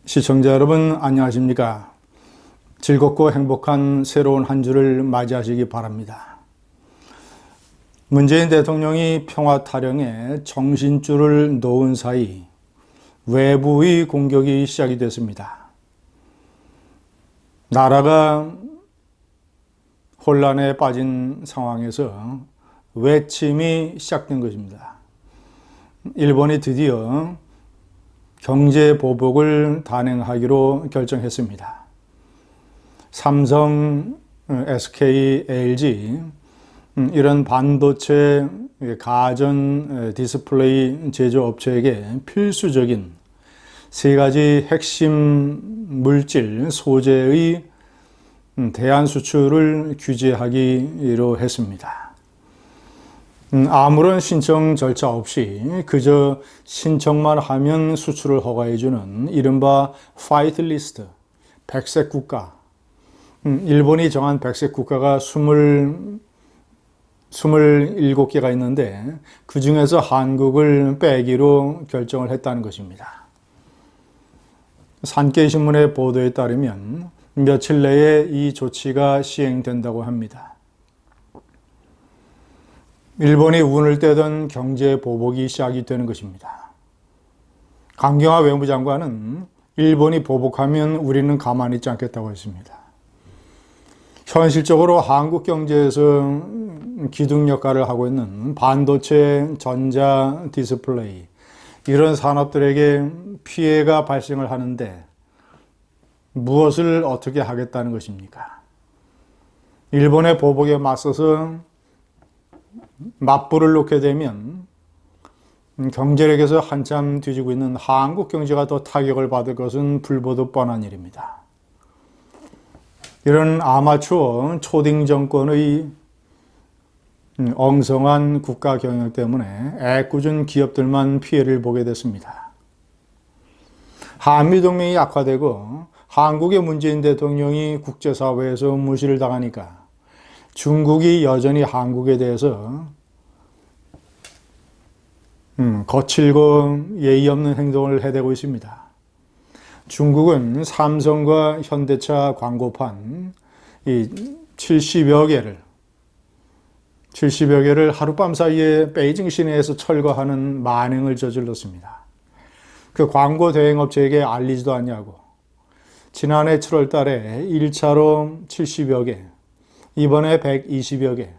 시청자 여러분 안녕하십니까? 즐겁고 행복한 새로운 한 주를 맞이하시기 바랍니다. 문재인 대통령이 평화 타령에 정신줄을 놓은 사이 외부의 공격이 시작이 됐습니다. 나라가 혼란에 빠진 상황에서 외침이 시작된 것입니다. 일본이 드디어 경제 보복을 단행하기로 결정했습니다. 삼성, SK, LG 이런 반도체 가전 디스플레이 제조업체에게 필수적인 세 가지 핵심 물질 소재의 대안 수출을 규제하기로 했습니다. 아무런 신청 절차 없이 그저 신청만 하면 수출을 허가해주는 이른바 화이트 리스트, 백색 국가. 일본이 정한 백색 국가가 27개가 있는데 그 중에서 한국을 빼기로 결정을 했다는 것입니다. 산케이 신문의 보도에 따르면 며칠 내에 이 조치가 시행된다고 합니다. 일본이 운을 떼던 경제 보복이 시작이 되는 것입니다. 강경화 외무장관은 일본이 보복하면 우리는 가만히 있지 않겠다고 했습니다. 현실적으로 한국 경제에서 기둥 역할을 하고 있는 반도체, 전자, 디스플레이 이런 산업들에게 피해가 발생을 하는데 무엇을 어떻게 하겠다는 것입니까? 일본의 보복에 맞서서 맞불을 놓게 되면 경제력에서 한참 뒤지고 있는 한국 경제가 더 타격을 받을 것은 불보듯 뻔한 일입니다. 이런 아마추어 초딩 정권의 엉성한 국가 경영 때문에 애꿎은 기업들만 피해를 보게 됐습니다. 한미동맹이 약화되고 한국의 문재인 대통령이 국제사회에서 무시를 당하니까 중국이 여전히 한국에 대해서 거칠고 예의 없는 행동을 해대고 있습니다. 중국은 삼성과 현대차 광고판 70여 개를 하룻밤 사이에 베이징 시내에서 철거하는 만행을 저질렀습니다. 그 광고 대행업체에게 알리지도 않냐고. 지난해 7월 달에 1차로 70여 개, 이번에 120여 개.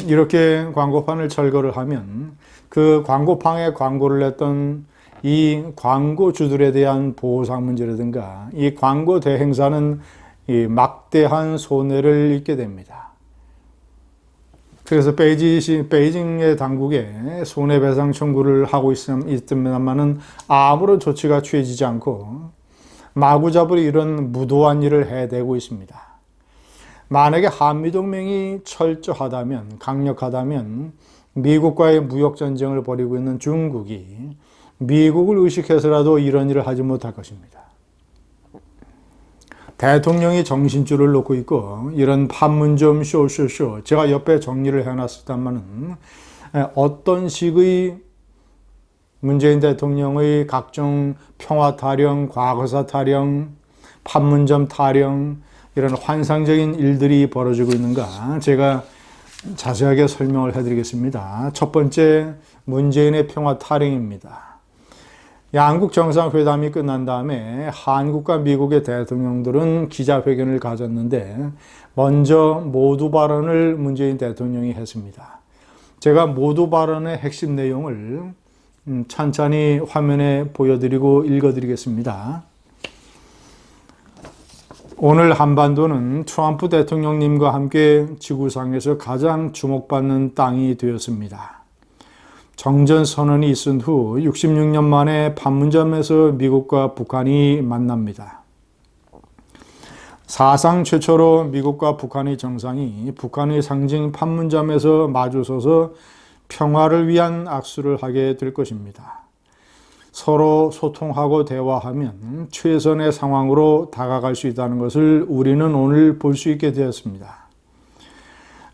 이렇게 광고판을 철거를 하면 그 광고판에 광고를 냈던 이 광고주들에 대한 보상 문제라든가 이 광고 대행사는 이 막대한 손해를 입게 됩니다. 그래서 베이징의 당국에 손해배상 청구를 하고 있습니다만은 아무런 조치가 취해지지 않고 마구잡이로 이런 무도한 일을 해대고 있습니다. 만약에 한미동맹이 철저하다면, 강력하다면 미국과의 무역전쟁을 벌이고 있는 중국이 미국을 의식해서라도 이런 일을 하지 못할 것입니다. 대통령이 정신줄을 놓고 있고 이런 판문점 쇼쇼쇼 제가 옆에 정리를 해놨었다마는 어떤 식의 문재인 대통령의 각종 평화 타령, 과거사 타령, 판문점 타령 이런 환상적인 일들이 벌어지고 있는가 제가 자세하게 설명을 해드리겠습니다. 첫 번째 문재인의 평화 타령입니다. 양국 정상회담이 끝난 다음에 한국과 미국의 대통령들은 기자회견을 가졌는데 먼저 모두 발언을 문재인 대통령이 했습니다. 제가 모두 발언의 핵심 내용을 찬찬히 화면에 보여드리고 읽어드리겠습니다. 오늘 한반도는 트럼프 대통령님과 함께 지구상에서 가장 주목받는 땅이 되었습니다. 정전선언이 있은 후 66년 만에 판문점에서 미국과 북한이 만납니다. 사상 최초로 미국과 북한의 정상이 북한의 상징 판문점에서 마주서서 평화를 위한 악수를 하게 될 것입니다. 서로 소통하고 대화하면 최선의 상황으로 다가갈 수 있다는 것을 우리는 오늘 볼 수 있게 되었습니다.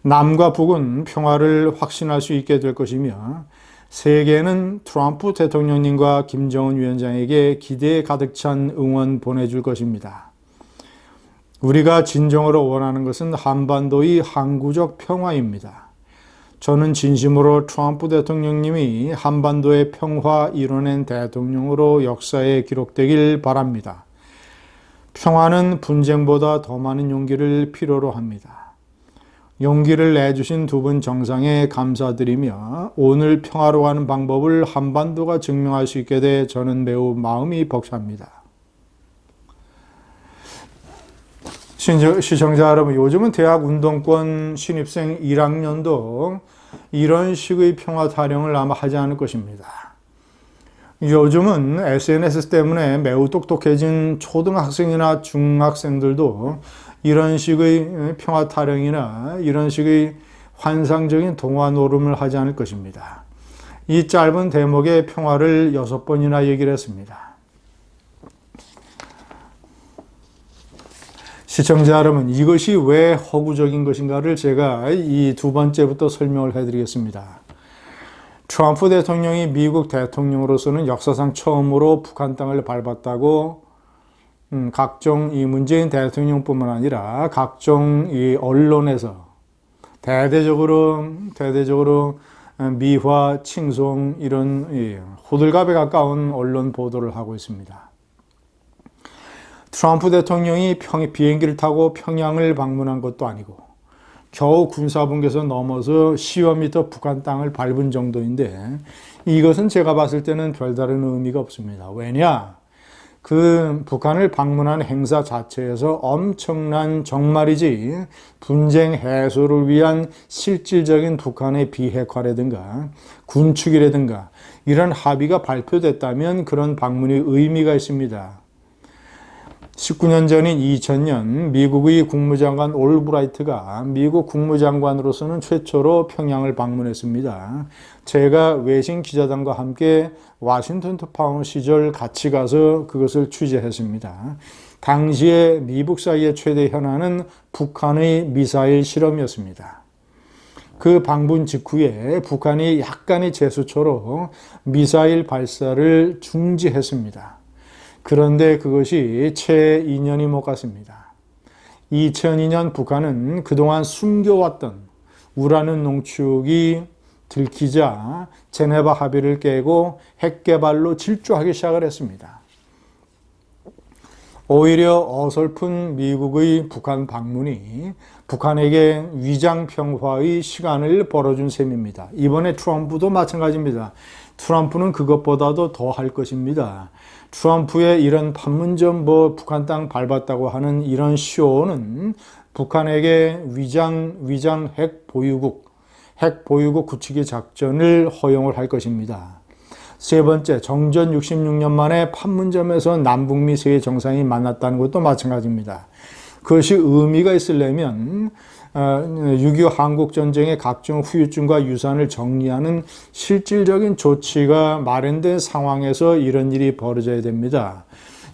남과 북은 평화를 확신할 수 있게 될 것이며 세계는 트럼프 대통령님과 김정은 위원장에게 기대에 가득 찬 응원 보내줄 것입니다. 우리가 진정으로 원하는 것은 한반도의 항구적 평화입니다. 저는 진심으로 트럼프 대통령님이 한반도의 평화 이뤄낸 대통령으로 역사에 기록되길 바랍니다. 평화는 분쟁보다 더 많은 용기를 필요로 합니다. 용기를 내주신 두 분 정상에 감사드리며 오늘 평화로워하는 방법을 한반도가 증명할 수 있게 돼 저는 매우 마음이 벅찹니다. 시청자 여러분, 요즘은 대학 운동권 신입생 1학년도 이런 식의 평화 타령을 아마 하지 않을 것입니다. 요즘은 SNS 때문에 매우 똑똑해진 초등학생이나 중학생들도 이런 식의 평화 타령이나 이런 식의 환상적인 동화 노름을 하지 않을 것입니다. 이 짧은 대목의 평화를 6번이나 얘기를 했습니다. 시청자 여러분, 이것이 왜 허구적인 것인가를 제가 이 두 번째부터 설명을 해드리겠습니다. 트럼프 대통령이 미국 대통령으로서는 역사상 처음으로 북한 땅을 밟았다고 각종 이 문재인 대통령뿐만 아니라 각종 이 언론에서 대대적으로 미화, 칭송 이런 호들갑에 가까운 언론 보도를 하고 있습니다. 트럼프 대통령이 비행기를 타고 평양을 방문한 것도 아니고 겨우 군사분계선 넘어서 10여 미터 북한 땅을 밟은 정도인데 이것은 제가 봤을 때는 별다른 의미가 없습니다. 왜냐? 그 북한을 방문한 행사 자체에서 엄청난 정말이지 분쟁 해소를 위한 실질적인 북한의 비핵화라든가 군축이라든가 이런 합의가 발표됐다면 그런 방문이 의미가 있습니다. 19년 전인 2000년 미국의 국무장관 올브라이트가 미국 국무장관으로서는 최초로 평양을 방문했습니다. 제가 외신 기자단과 함께 워싱턴 특파원 시절 같이 가서 그것을 취재했습니다. 당시에 미국 사이의 최대 현안은 북한의 미사일 실험이었습니다. 그 방문 직후에 북한이 약간의 제스처로 미사일 발사를 중지했습니다. 그런데 그것이 채 2년이 못 갔습니다. 2002년 북한은 그동안 숨겨왔던 우라늄 농축이 들키자 제네바 합의를 깨고 핵 개발로 질주하기 시작을 했습니다. 오히려 어설픈 미국의 북한 방문이 북한에게 위장 평화의 시간을 벌어준 셈입니다. 이번에 트럼프도 마찬가지입니다. 트럼프는 그것보다도 더 할 것입니다. 트럼프의 이런 판문점 북한 땅 밟았다고 하는 이런 쇼는 북한에게 위장 핵 보유국 구축의 작전을 허용을 할 것입니다. 세 번째, 정전 66년 만에 판문점에서 남북미 세 정상이 만났다는 것도 마찬가지입니다. 그것이 의미가 있으려면 6.25 한국전쟁의 각종 후유증과 유산을 정리하는 실질적인 조치가 마련된 상황에서 이런 일이 벌어져야 됩니다.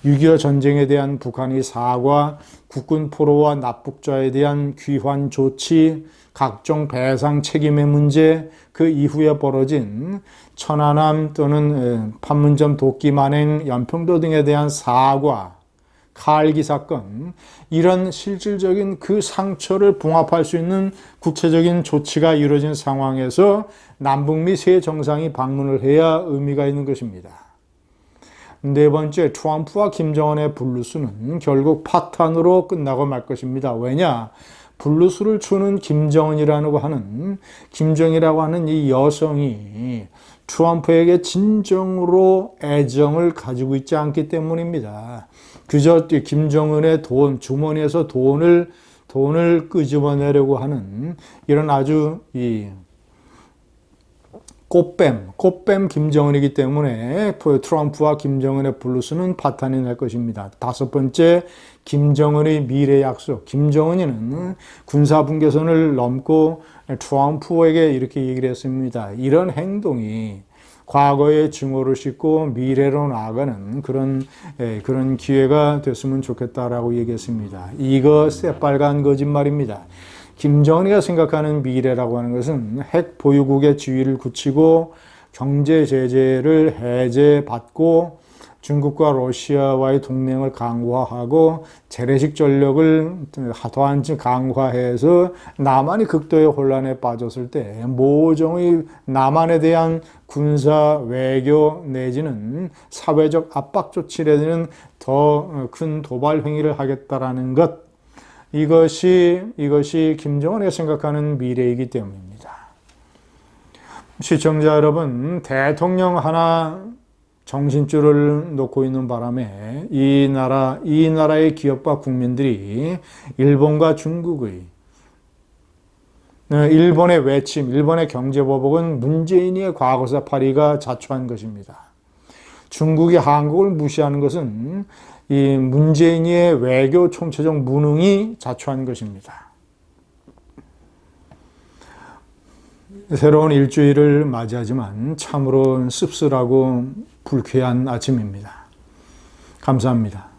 6.25 전쟁에 대한 북한의 사과, 국군 포로와 납북자에 대한 귀환 조치, 각종 배상 책임의 문제, 그 이후에 벌어진 천안함 또는 판문점 도끼 만행, 연평도 등에 대한 사과, 칼기 사건, 이런 실질적인 그 상처를 봉합할 수 있는 구체적인 조치가 이루어진 상황에서 남북미 세 정상이 방문을 해야 의미가 있는 것입니다. 네 번째, 트럼프와 김정은의 블루스는 결국 파탄으로 끝나고 말 것입니다. 왜냐? 블루스를 추는 김정이라고 하는 이 여성이 트럼프에게 진정으로 애정을 가지고 있지 않기 때문입니다. 그저 김정은의 주머니에서 돈을 끄집어내려고 하는 이런 아주 꽃뱀 김정은이기 때문에 트럼프와 김정은의 블루스는 파탄이 날 것입니다. 다섯 번째, 김정은의 미래 약속. 김정은이는 군사분계선을 넘고 트럼프에게 이렇게 얘기를 했습니다. 이런 행동이 과거의 증오를 싣고 미래로 나아가는 그런 기회가 됐으면 좋겠다라고 얘기했습니다. 이거 새빨간 거짓말입니다. 김정은이가 생각하는 미래라고 하는 것은 핵 보유국의 지위를 굳히고 경제 제재를 해제받고 중국과 러시아와의 동맹을 강화하고 재래식 전력을 더한 강화해서 남한이 극도의 혼란에 빠졌을 때 모종의 남한에 대한 군사, 외교 내지는 사회적 압박 조치를 내는 더 큰 도발 행위를 하겠다라는 것, 이것이 김정은이 생각하는 미래이기 때문입니다. 시청자 여러분, 대통령 하나 정신줄을 놓고 있는 바람에 이 나라의 기업과 국민들이 일본과 중국의 일본의 외침, 일본의 경제보복은 문재인의 과거사 파리가 자초한 것입니다. 중국이 한국을 무시하는 것은 이 문재인의 외교 총체적 무능이 자초한 것입니다. 새로운 일주일을 맞이하지만 참으로 씁쓸하고 불쾌한 아침입니다. 감사합니다.